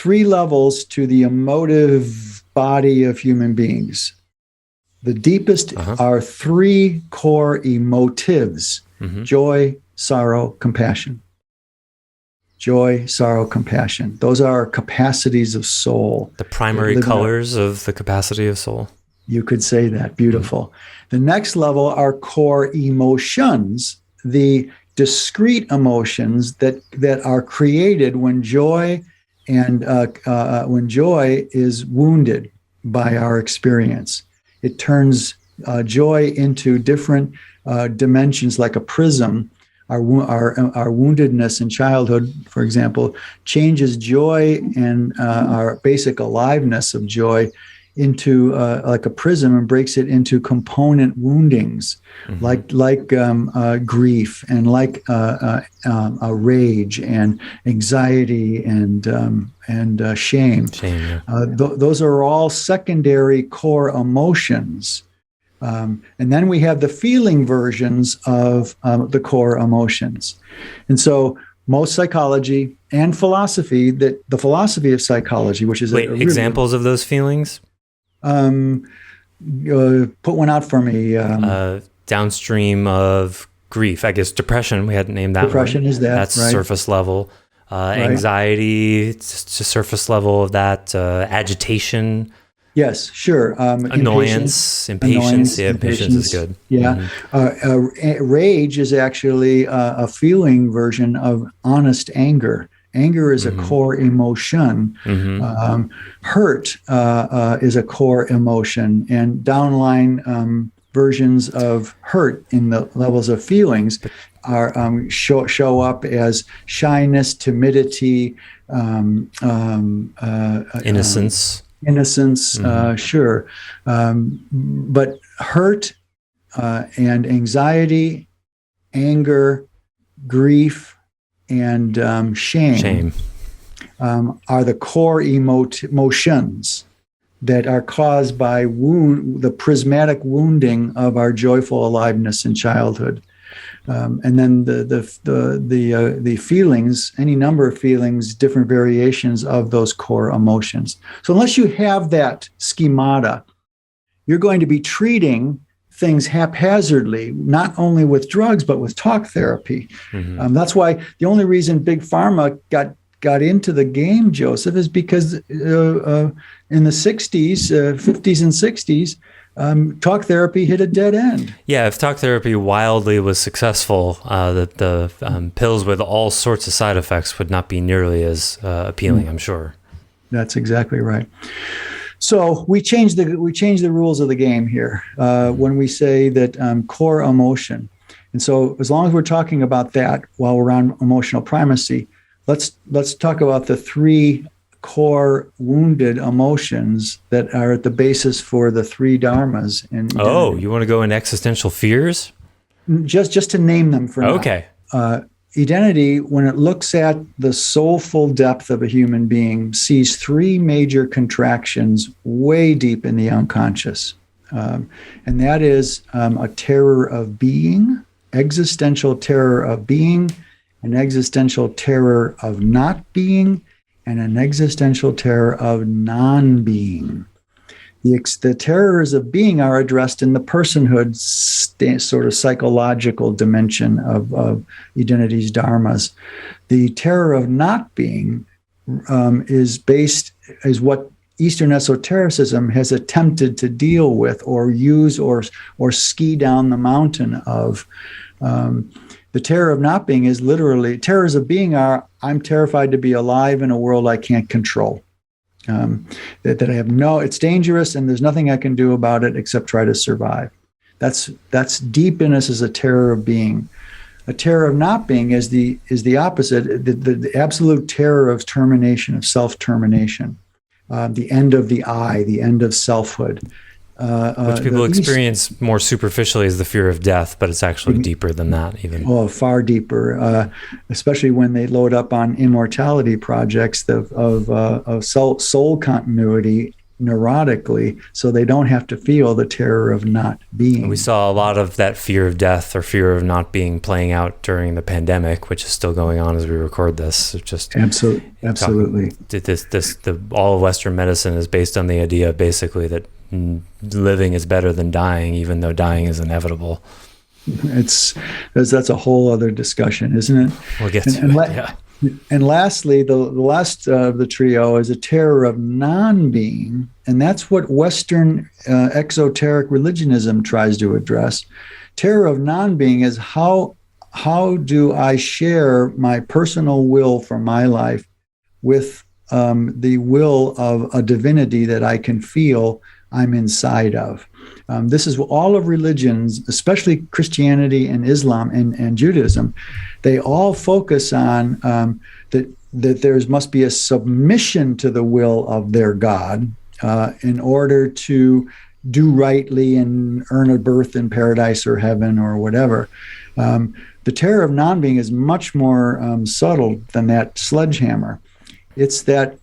three levels to the emotive body of human beings. The deepest are three core emotives: joy, sorrow, compassion. Joy, sorrow, compassion. Those are our capacities of soul. The primary colors of the capacity of soul. You could say that. Beautiful. The next level are core emotions, the discrete emotions that are created when joy is wounded by our experience. It turns joy into different dimensions, like a prism. Our woundedness in childhood, for example, changes joy and our basic aliveness of joy into like a prism, and breaks it into component woundings, like grief and like a rage and anxiety and shame. Shame. Those are all secondary core emotions. And then we have the feeling versions of the core emotions. And so most psychology and philosophy, the philosophy of psychology, which is examples of those feelings? Put one out for me. Downstream of grief, I guess depression, we hadn't named that. Depression one. Is that. That's right. Surface level. Anxiety, it's just surface level of that. Agitation. Yes, sure. Annoyance, impatience. Yeah, impatience is good. Yeah. Rage is actually a feeling version of honest anger. Anger is a core emotion. Hurt is a core emotion. And downline versions of hurt in the levels of feelings are show up as shyness, timidity, innocence. Sure. But hurt and anxiety, anger, grief, and shame are the core emotions that are caused by the prismatic wounding of our joyful aliveness in childhood. And then the feelings, any number of feelings, different variations of those core emotions. So unless you have that schemata, you're going to be treating things haphazardly, not only with drugs, but with talk therapy. That's why the only reason Big Pharma got into the game, Joseph, is because in the 60s, 50s and 60s, talk therapy hit a dead end. Yeah, if talk therapy wildly was successful, the pills with all sorts of side effects would not be nearly as appealing, I'm sure. That's exactly right. So we change the rules of the game here when we say that core emotion. And so as long as we're talking about that while we're on emotional primacy, let's talk about the three core wounded emotions that are at the basis for the three dharmas. You want to go in existential fears? Just to name them for now. Okay. Edenity, when it looks at the soulful depth of a human being, sees three major contractions way deep in the unconscious. And that is a terror of being, existential terror of being, an existential terror of not being, and an existential terror of non-being. The terrors of being are addressed in the personhood sort of psychological dimension of Edenity's dharmas. The terror of not being is what Eastern esotericism has attempted to deal with or use or ski down the mountain of. The terror of not being is literally, terrors of being are, I'm terrified to be alive in a world I can't control. That I have it's dangerous and there's nothing I can do about it except try to survive. That's deep in us as a terror of being. A terror of not being is the opposite, the absolute terror of termination, of self-termination, the end of the I, the end of selfhood. Which people experience more superficially as the fear of death, but it's actually deeper than that even. Well, far deeper, especially when they load up on immortality projects of soul continuity neurotically so they don't have to feel the terror of not being. And we saw a lot of that fear of death or fear of not being playing out during the pandemic, which is still going on as we record this. It's just absolutely. All of Western medicine is based on the idea basically that living is better than dying, even though dying is inevitable. That's a whole other discussion, isn't it? We'll get to it. Yeah. And lastly, the last of the trio is a terror of non-being, and that's what Western exoteric religionism tries to address. Terror of non-being is how do I share my personal will for my life with the will of a divinity that I can feel I'm inside of. This is all of religions, especially Christianity and Islam and Judaism. They all focus on that there must be a submission to the will of their God in order to do rightly and earn a berth in paradise or heaven or whatever. The terror of non-being is much more subtle than that sledgehammer. It's that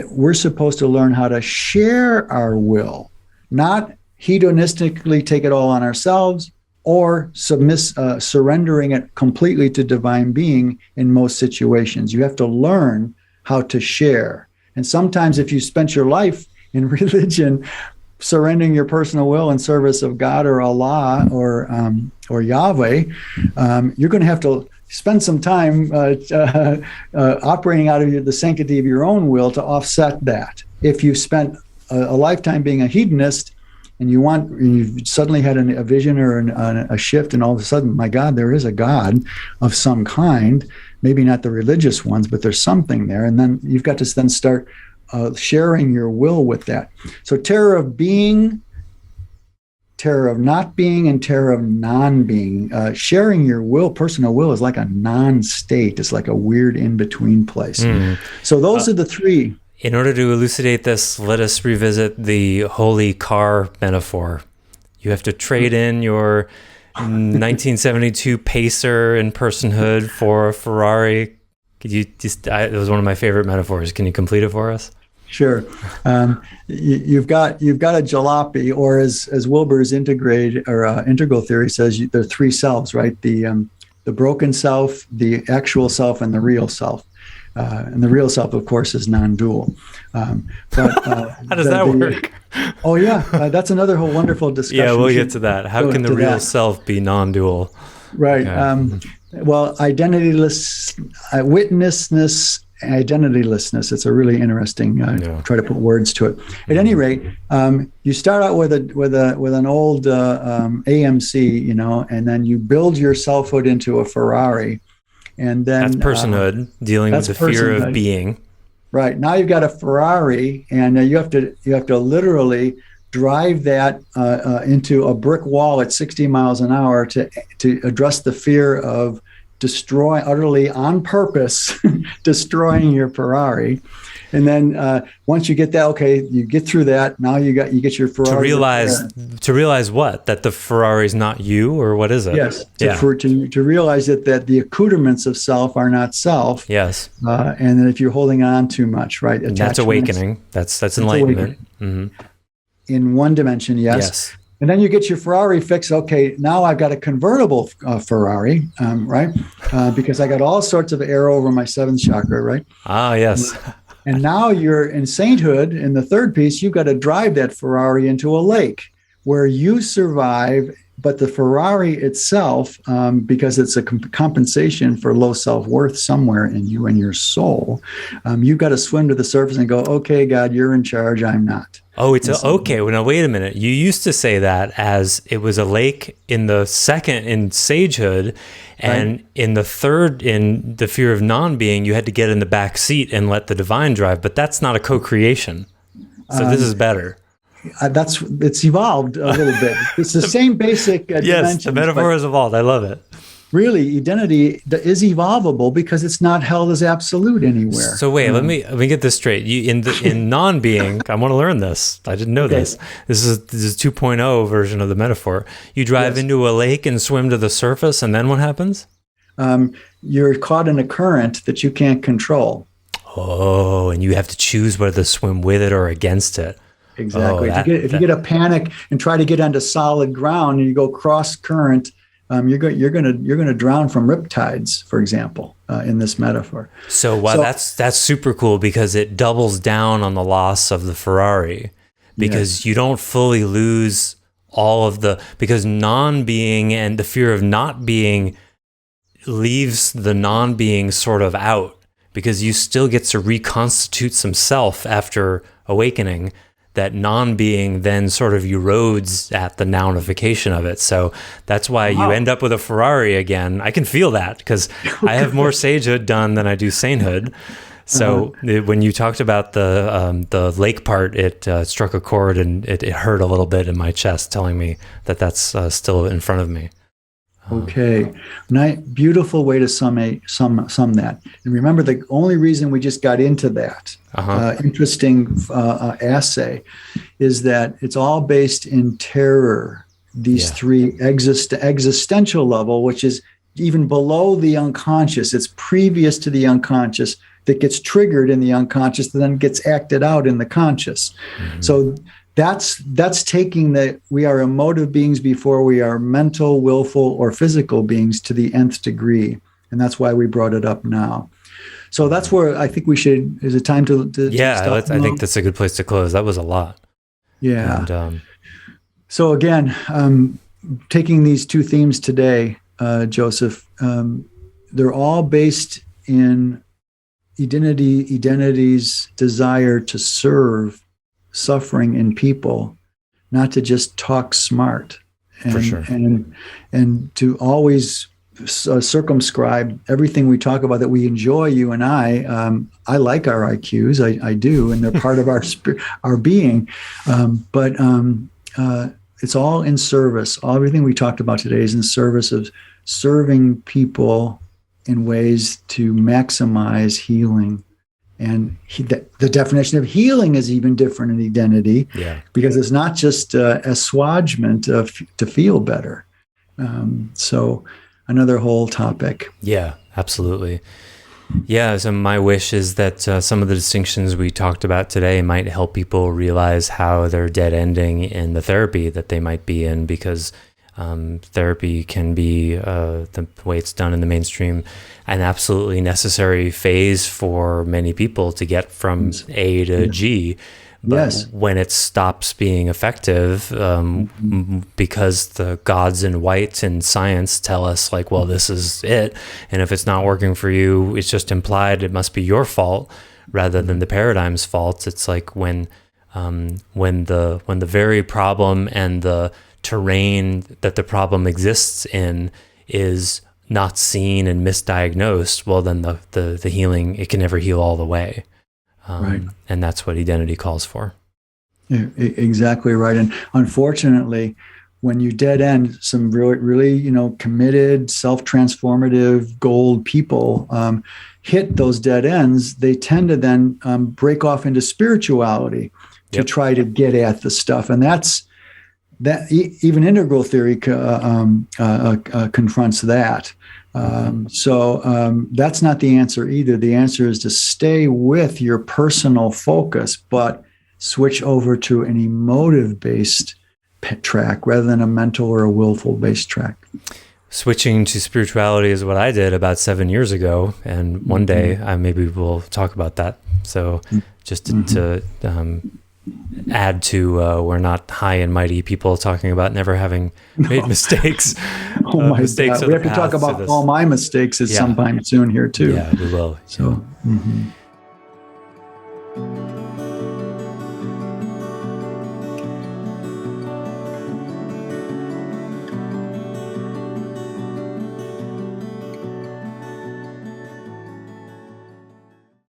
we're supposed to learn how to share our will, not hedonistically take it all on ourselves or surrendering it completely to divine being in most situations. You have to learn how to share. And sometimes if you spent your life in religion surrendering your personal will in service of God or Allah or Yahweh, you're going to have to spend some time operating out of the sanctity of your own will to offset that. If you spent a lifetime being a hedonist and you suddenly had a vision or a shift, and all of a sudden, my God, there is a God of some kind, maybe not the religious ones, but there's something there. And then you've got to then start sharing your will with that. So terror of being, terror of not being, and terror of non-being. Sharing your will, personal will, is like a non-state. It's like a weird in-between place. So those are the three. In order to elucidate this, let us revisit the holy car metaphor. You have to trade in your 1972 Pacer in personhood for a Ferrari. Could you it was one of my favorite metaphors. Can you complete it for us? Sure. You've got a jalopy, or as Wilber's integral theory says, there are three selves, right? The broken self, the actual self, and the real self. And the real self, of course, is non-dual. How does that work? Oh, yeah. That's another whole wonderful discussion. Yeah, we'll get to that. How can the real self be non-dual? Right. Okay. Well, identityless, witnessness, identitylessness. It's a really interesting. Try to put words to it. At any rate, you start out with an old AMC, and then you build your selfhood into a Ferrari. And then that's personhood, dealing with the fear of being. Right. Now you've got a Ferrari, and you have to literally drive that into a brick wall at 60 miles an hour to address the fear of utterly on purpose, destroying your Ferrari. And then once you get that, okay, you get through that. Now you get your Ferrari. To realize what? That the Ferrari is not you, or what is it? Yes. To realize that the accoutrements of self are not self. Yes. And that if you're holding on too much, right? That's awakening. That's enlightenment. Mm-hmm. In one dimension, yes. And then you get your Ferrari fixed. Okay, now I've got a convertible Ferrari, right? Because I got all sorts of air over my seventh chakra, right? Ah, yes. And now you're in sainthood. In the third piece, you've got to drive that Ferrari into a lake where you survive, but the Ferrari itself, because it's a compensation for low self-worth somewhere in you and your soul, you've got to swim to the surface and go, okay, God, you're in charge, I'm not. Oh, okay. Well, now wait a minute. You used to say that as it was a lake in the second in sagehood, and right. In the third, in the fear of non-being, you had to get in the back seat and let the divine drive. But that's not a co-creation. So this is better. It's evolved a little bit. It's the same basic yes, dimensions. The metaphor has evolved. I love it. Really, identity is evolvable because it's not held as absolute anywhere. So wait, let me get this straight. In non-being, I want to learn this. I didn't know this. This is 2.0 version of the metaphor. You drive into a lake and swim to the surface, and then what happens? You're caught in a current that you can't control. Oh, and you have to choose whether to swim with it or against it. Oh, exactly. If you get a panic and try to get onto solid ground and you go cross current, you're gonna drown from riptides, for example, in this metaphor. so wow, So that's super cool because it doubles down on the loss of the Ferrari, because yes, you don't fully lose all of the, because non-being and the fear of not being leaves the non-being sort of out, because you still get to reconstitute some self after awakening. That non-being then sort of erodes at the nounification of it. So that's why you wow. end up with a Ferrari again. I can feel that because I have more sagehood done than I do sainthood. So when you talked about the lake part, it struck a chord, and it hurt a little bit in my chest, telling me that that's still in front of me. Okay, beautiful way to sum that. And remember, the only reason we just got into that interesting assay is that it's all based in terror. These three existential level, which is even below the unconscious. It's previous to the unconscious that gets triggered in the unconscious, and then gets acted out in the conscious. Mm-hmm. So that's taking that we are emotive beings before we are mental, willful, or physical beings to the nth degree. And that's why we brought it up now. So that's where I think we should, is it time to stop? I think that's a good place to close. That was a lot. Yeah. And, so again, taking these two themes today, Joseph, they're all based in Edenity's desire to serve suffering in people, not to just talk smart, and, for sure, and to always circumscribe everything we talk about that we enjoy. You and I like our IQs, I do, and they're part of our being, but it's all in service. Everything we talked about today is in service of serving people in ways to maximize healing. And the definition of healing is even different in Edenity, because it's not just assuagement to feel better. So another whole topic. Yeah, absolutely. Yeah, so my wish is that some of the distinctions we talked about today might help people realize how they're dead ending in the therapy that they might be in, because therapy can be, the way it's done in the mainstream, an absolutely necessary phase for many people to get from A to G. But when it stops being effective, because the gods in white in science tell us, like, well, this is it, and if it's not working for you, it's just implied it must be your fault rather than the paradigm's fault. It's like when the very problem and the terrain that the problem exists in is not seen and misdiagnosed, well, then the healing, it can never heal all the way. Right. And that's what Edenity calls for. Yeah, exactly right. And unfortunately, when you dead end some really committed, self-transformative gold people hit those dead ends, they tend to then break off into spirituality to try to get at the stuff. And that even integral theory confronts that. So that's not the answer either. The answer is to stay with your personal focus, but switch over to an emotive-based track rather than a mental or a willful-based track. Switching to spirituality is what I did about 7 years ago, and one day maybe we'll talk about that. So just to add to we're not high and mighty people talking about never having made mistakes. Oh my God. We have to talk about all my mistakes at some time soon here too. Yeah, we will. So.